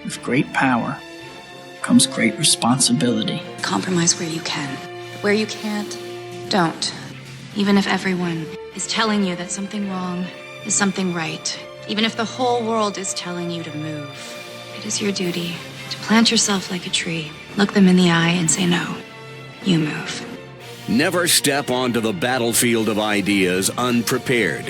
With great power comes great responsibility. Compromise where you can. Where you can't, don't. Even if everyone is telling you that something wrong is something right. Even if the whole world is telling you to move. It is your duty to plant yourself like a tree, look them in the eye and say no. You move. Never step onto the battlefield of ideas unprepared.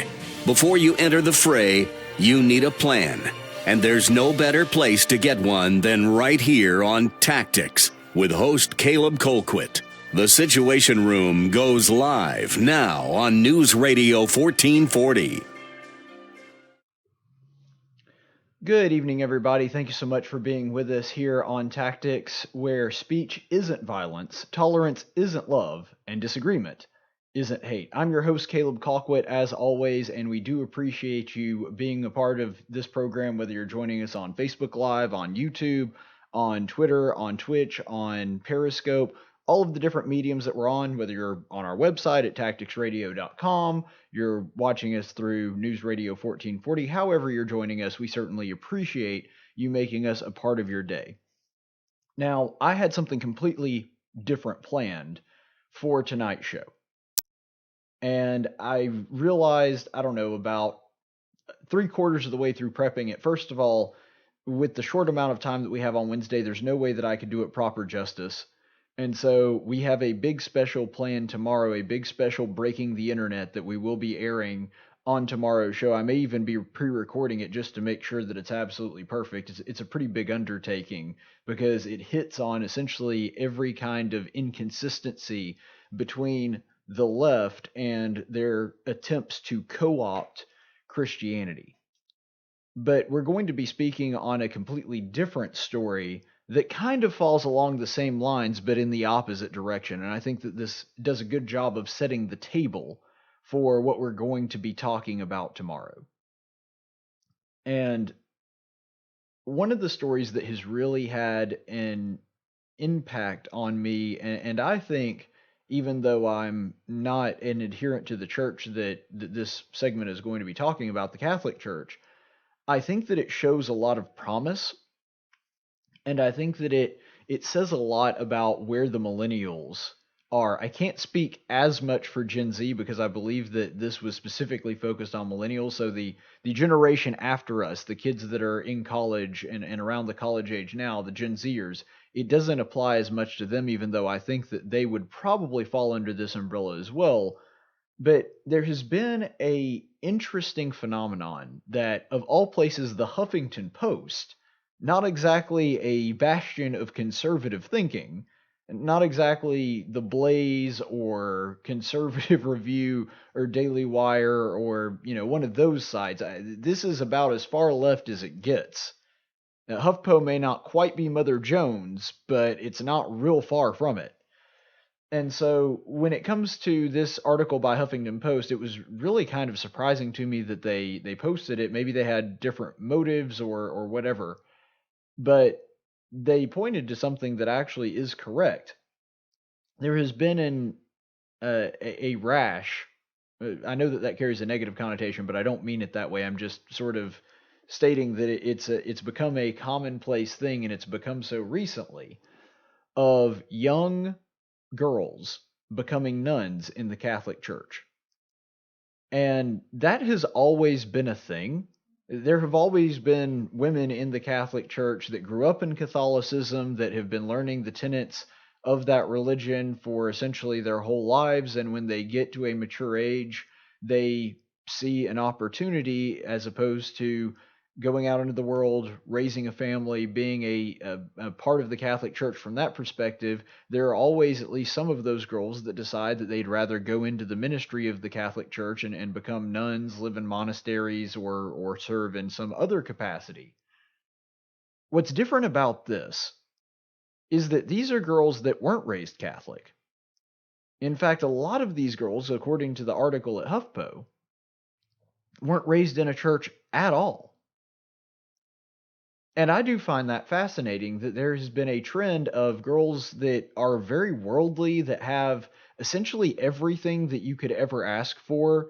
Before you enter the fray, you need a plan. And there's no better place to get one than right here on Tactics with host Caleb Colquitt. The Situation Room goes live now on News Radio 1440. Good evening, everybody. Thank you so much for being with us here on Tactics, where speech isn't violence, tolerance isn't love, and disagreement isn't hate. I'm your host, Caleb Colquitt, as always, and we do appreciate you being a part of this program, whether you're joining us on Facebook Live, on YouTube, on Twitter, on Twitch, on Periscope, all of the different mediums that we're on, whether you're on our website at tacticsradio.com, you're watching us through News Radio 1440, however you're joining us, we certainly appreciate you making us a part of your day. Now, I had something completely different planned for tonight's show. And I realized, I don't know, about 3/4 of the way through prepping it, first of all, with the short amount of time that we have on Wednesday, there's no way that I could do it proper justice. And so we have a big special planned tomorrow, a big special Breaking the Internet that we will be airing on tomorrow's show. I may even be pre-recording it just to make sure that it's absolutely perfect. It's a pretty big undertaking because it hits on essentially every kind of inconsistency between the left and their attempts to co-opt Christianity. But we're going to be speaking on a completely different story that kind of falls along the same lines, but in the opposite direction. And I think that this does a good job of setting the table for what we're going to be talking about tomorrow. And one of the stories that has really had an impact on me, and I think, even though I'm not an adherent to the church that this segment is going to be talking about, the Catholic Church, I think that it shows a lot of promise, and I think that it says a lot about where the millennials are. I can't speak as much for Gen Z because I believe that this was specifically focused on millennials, so the generation after us, the kids that are in college and around the college age now, the Gen Zers, it doesn't apply as much to them, even though I think that they would probably fall under this umbrella as well. But there has been a interesting phenomenon that, of all places, the Huffington Post, not exactly a bastion of conservative thinking, not exactly the Blaze or Conservative Review or Daily Wire or, one of those sites. This is about as far left as it gets. Now, Huff Po may not quite be Mother Jones, but it's not real far from it. And so when it comes to this article by Huffington Post, it was really kind of surprising to me that they posted it. Maybe they had different motives or whatever. But they pointed to something that actually is correct. There has been a rash. I know that carries a negative connotation, but I don't mean it that way. I'm just sort of stating that it's become a commonplace thing, and it's become so recently, of young girls becoming nuns in the Catholic Church. And that has always been a thing. There have always been women in the Catholic Church that grew up in Catholicism, that have been learning the tenets of that religion for essentially their whole lives, and when they get to a mature age, they see an opportunity, as opposed to going out into the world, raising a family, being a part of the Catholic Church from that perspective. There are always at least some of those girls that decide that they'd rather go into the ministry of the Catholic Church and become nuns, live in monasteries, or serve in some other capacity. What's different about this is that these are girls that weren't raised Catholic. In fact, a lot of these girls, according to the article at Huff Po, weren't raised in a church at all. And I do find that fascinating, that there has been a trend of girls that are very worldly, that have essentially everything that you could ever ask for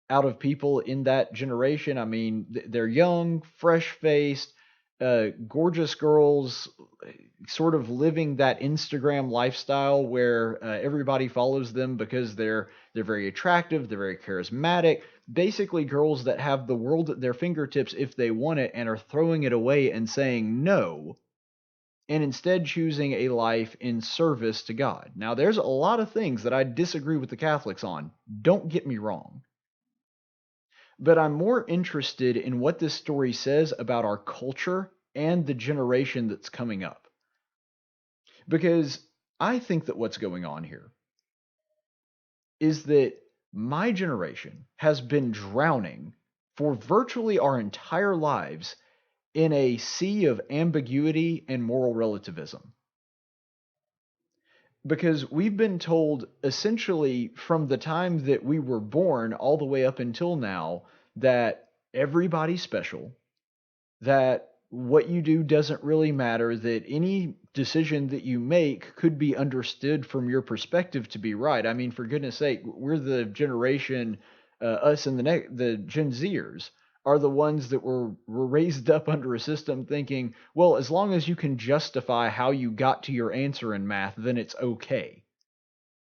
out of people in that generation. I mean, they're young, fresh-faced, gorgeous girls sort of living that Instagram lifestyle where everybody follows them because they're very attractive, they're very charismatic. Basically, girls that have the world at their fingertips if they want it and are throwing it away and saying no, and instead choosing a life in service to God. Now, there's a lot of things that I disagree with the Catholics on. Don't get me wrong. But I'm more interested in what this story says about our culture and the generation that's coming up. Because I think that what's going on here is that my generation has been drowning for virtually our entire lives in a sea of ambiguity and moral relativism. Because we've been told essentially from the time that we were born all the way up until now that everybody's special, that what you do doesn't really matter, that any decision that you make could be understood from your perspective to be right. I mean, for goodness sake, we're the generation, us and the Gen Zers are the ones that were raised up under a system thinking, well, as long as you can justify how you got to your answer in math, then it's okay.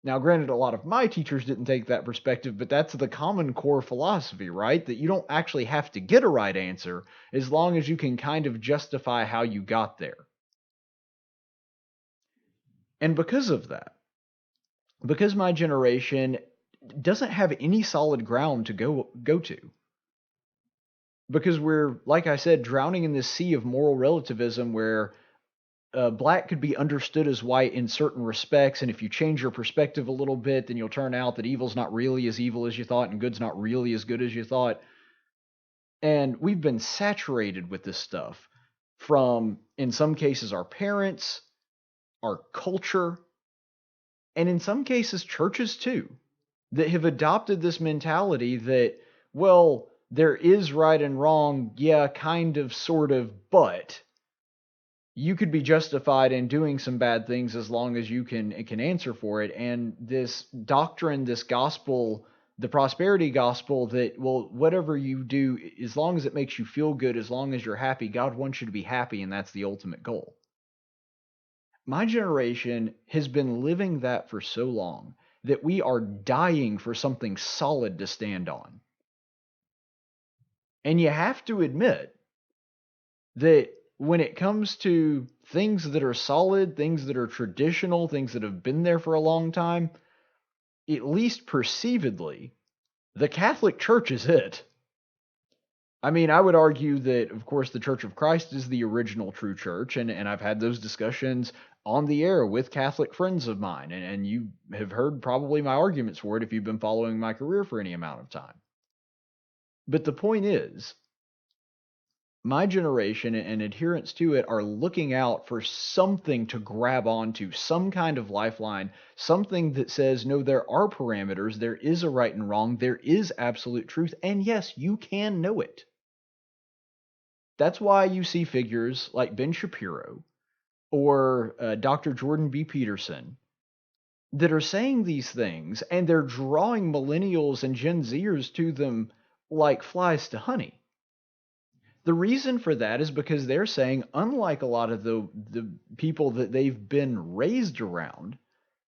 Now, granted, a lot of my teachers didn't take that perspective, but that's the common core philosophy, right? That you don't actually have to get a right answer as long as you can kind of justify how you got there. And because of that, because my generation doesn't have any solid ground to go to, because we're, like I said, drowning in this sea of moral relativism where black could be understood as white in certain respects, and if you change your perspective a little bit, then you'll turn out that evil's not really as evil as you thought, and good's not really as good as you thought. And we've been saturated with this stuff from, in some cases, our parents, our culture, and in some cases, churches too, that have adopted this mentality that, well, there is right and wrong, yeah, kind of, sort of, but you could be justified in doing some bad things as long as you can answer for it. And this doctrine, this gospel, the prosperity gospel that, well, whatever you do, as long as it makes you feel good, as long as you're happy, God wants you to be happy, and that's the ultimate goal. My generation has been living that for so long that we are dying for something solid to stand on. And you have to admit that when it comes to things that are solid, things that are traditional, things that have been there for a long time, at least perceivedly, the Catholic Church is it. I mean, I would argue that, of course, the Church of Christ is the original true church, and I've had those discussions on the air with Catholic friends of mine, and you have heard probably my arguments for it if you've been following my career for any amount of time. But the point is, my generation and adherents to it are looking out for something to grab onto, some kind of lifeline, something that says, no, there are parameters, there is a right and wrong, there is absolute truth, and yes, you can know it. That's why you see figures like Ben Shapiro or Dr. Jordan B. Peterson that are saying these things, and they're drawing millennials and Gen Zers to them like flies to honey. The reason for that is because they're saying, unlike a lot of the people that they've been raised around,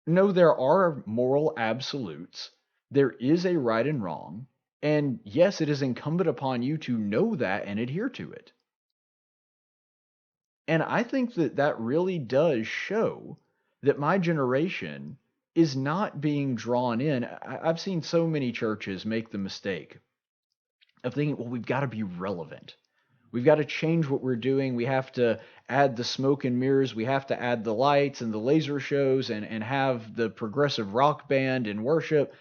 no, there are moral absolutes. There is a right and wrong. And yes, it is incumbent upon you to know that and adhere to it. And I think that that really does show that my generation is not being drawn in. I've seen so many churches make the mistake of thinking, well, we've got to be relevant. We've got to change what we're doing. We have to add the smoke and mirrors. We have to add the lights and the laser shows and have the progressive rock band and worship.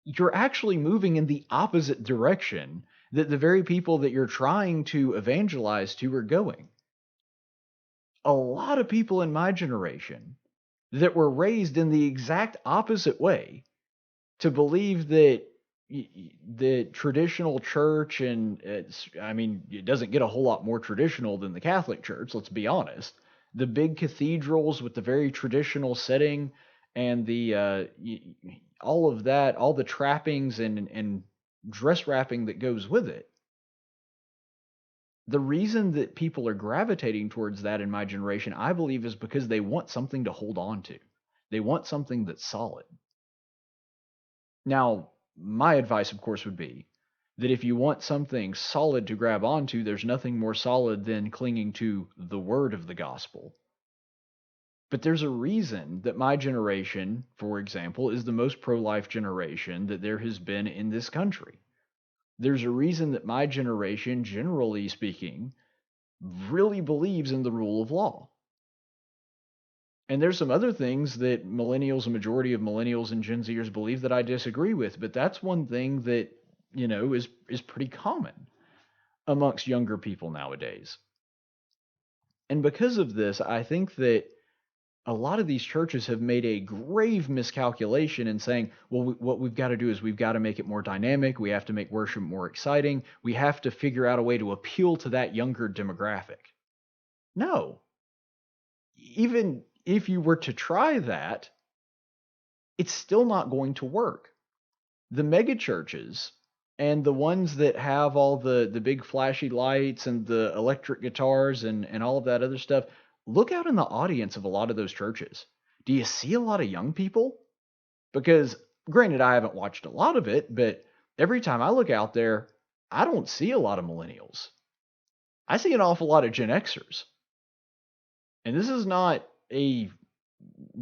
You're actually moving in the opposite direction that the very people that you're trying to evangelize to are going. A lot of people in my generation that were raised in the exact opposite way to believe that the traditional church, and I mean, it doesn't get a whole lot more traditional than the Catholic Church, let's be honest. The big cathedrals with the very traditional setting and the all of that, all the trappings and dress wrapping that goes with it. The reason that people are gravitating towards that in my generation, I believe, is because they want something to hold on to. They want something that's solid. Now, my advice, of course, would be that if you want something solid to grab onto, there's nothing more solid than clinging to the word of the gospel. But there's a reason that my generation, for example, is the most pro life generation that there has been in this country. There's a reason that my generation, generally speaking, really believes in the rule of law. And there's some other things that millennials, a majority of millennials and Gen Zers believe that I disagree with, but that's one thing that, is pretty common amongst younger people nowadays. And because of this, I think that a lot of these churches have made a grave miscalculation in saying, well, what we've got to do is we've got to make it more dynamic. We have to make worship more exciting. We have to figure out a way to appeal to that younger demographic. No. Even if you were to try that, it's still not going to work. The mega churches and the ones that have all the big flashy lights and the electric guitars and all of that other stuff, look out in the audience of a lot of those churches. Do you see a lot of young people? Because granted, I haven't watched a lot of it, but every time I look out there, I don't see a lot of millennials. I see an awful lot of Gen Xers. And this is not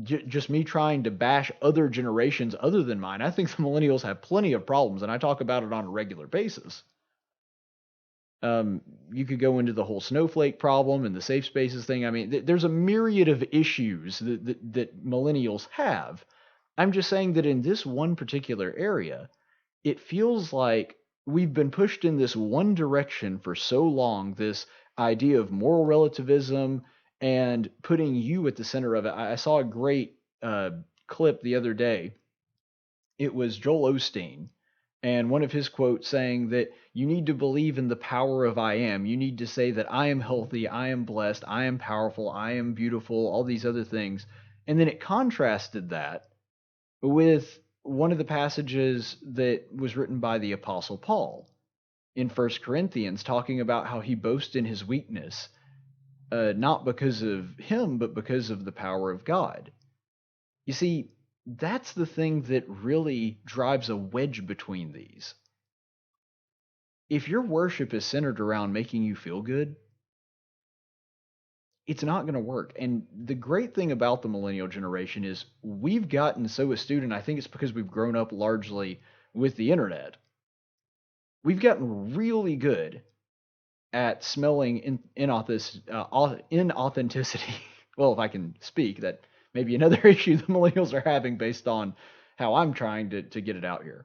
just me trying to bash other generations other than mine. I think the millennials have plenty of problems, and I talk about it on a regular basis. You could go into the whole snowflake problem and the safe spaces thing. I mean, there's a myriad of issues that millennials have. I'm just saying that in this one particular area, it feels like we've been pushed in this one direction for so long, this idea of moral relativism and putting you at the center of it. I saw a great clip the other day. It was Joel Osteen, and one of his quotes saying that you need to believe in the power of I am. You need to say that I am healthy, I am blessed, I am powerful, I am beautiful, all these other things. And then it contrasted that with one of the passages that was written by the Apostle Paul in 1 Corinthians, talking about how he boasts in his weakness, not because of him, but because of the power of God. You see, that's the thing that really drives a wedge between these. If your worship is centered around making you feel good, it's not going to work. And the great thing about the millennial generation is we've gotten so astute, and I think it's because we've grown up largely with the internet. We've gotten really good at smelling inauthenticity. Well, if I can speak, that may be another issue the millennials are having based on how I'm trying to get it out here.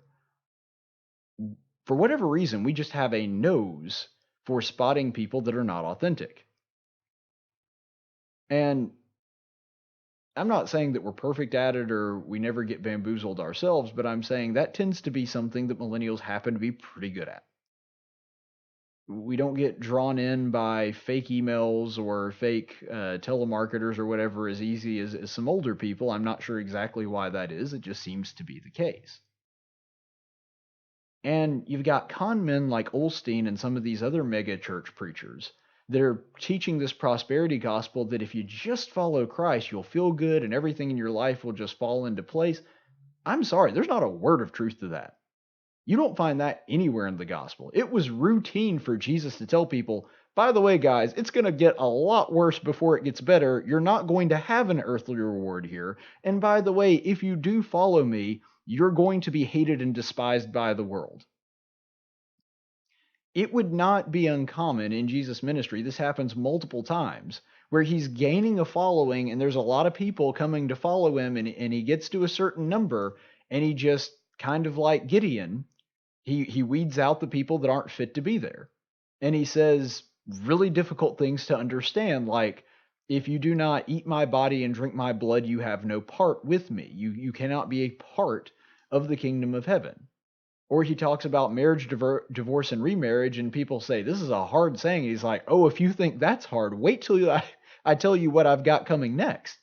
For whatever reason, we just have a nose for spotting people that are not authentic. And I'm not saying that we're perfect at it or we never get bamboozled ourselves, but I'm saying that tends to be something that millennials happen to be pretty good at. We don't get drawn in by fake emails or fake telemarketers or whatever as easy as some older people. I'm not sure exactly why that is. It just seems to be the case. And you've got con men like Osteen and some of these other mega church preachers that are teaching this prosperity gospel that if you just follow Christ, you'll feel good and everything in your life will just fall into place. I'm sorry, there's not a word of truth to that. You don't find that anywhere in the gospel. It was routine for Jesus to tell people, by the way, guys, it's going to get a lot worse before it gets better. You're not going to have an earthly reward here. And by the way, if you do follow me, you're going to be hated and despised by the world. It would not be uncommon in Jesus' ministry, this happens multiple times, where he's gaining a following and there's a lot of people coming to follow him, and he gets to a certain number and he just, kind of like Gideon, he weeds out the people that aren't fit to be there. And he says really difficult things to understand, like, if you do not eat my body and drink my blood, you have no part with me. You cannot be a part of the kingdom of heaven. Or he talks about marriage, divorce, and remarriage, and people say, this is a hard saying. He's like, oh, if you think that's hard, wait till I tell you what I've got coming next.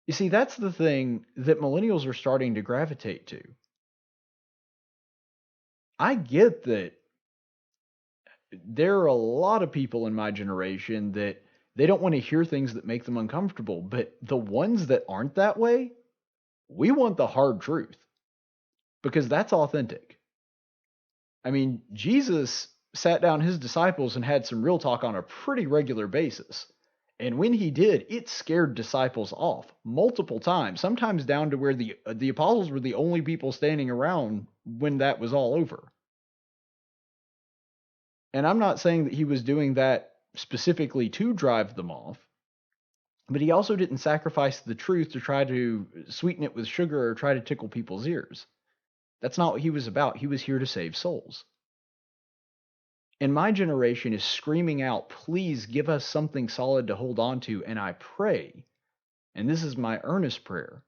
You see, that's the thing that millennials are starting to gravitate to. I get that there are a lot of people in my generation that they don't want to hear things that make them uncomfortable, but the ones that aren't that way, we want the hard truth because that's authentic. I mean, Jesus sat down his disciples and had some real talk on a pretty regular basis. And when he did, it scared disciples off multiple times, sometimes down to where the apostles were the only people standing around when that was all over. And I'm not saying that he was doing that specifically to drive them off, but he also didn't sacrifice the truth to try to sweeten it with sugar or try to tickle people's ears. That's not what he was about. He was here to save souls. And my generation is screaming out, please give us something solid to hold on to. And I pray, and this is my earnest prayer,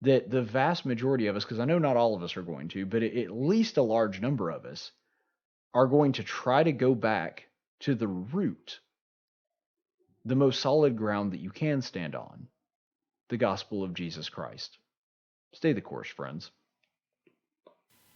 that the vast majority of us, because I know not all of us are going to, but at least a large number of us, are going to try to go back to the root, the most solid ground that you can stand on, the gospel of Jesus Christ. Stay the course, friends.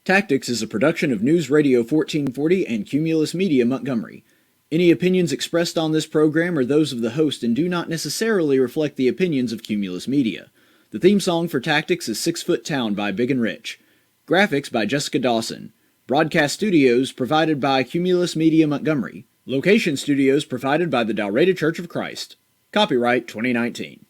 Tactics is a production of News Radio 1440 and Cumulus Media Montgomery. Any opinions expressed on this program are those of the host and do not necessarily reflect the opinions of Cumulus Media. The theme song for Tactics is 6 Foot Town by Big and Rich. Graphics by Jessica Dawson. Broadcast studios provided by Cumulus Media Montgomery. Location studios provided by the Dalraida Church of Christ. Copyright 2019.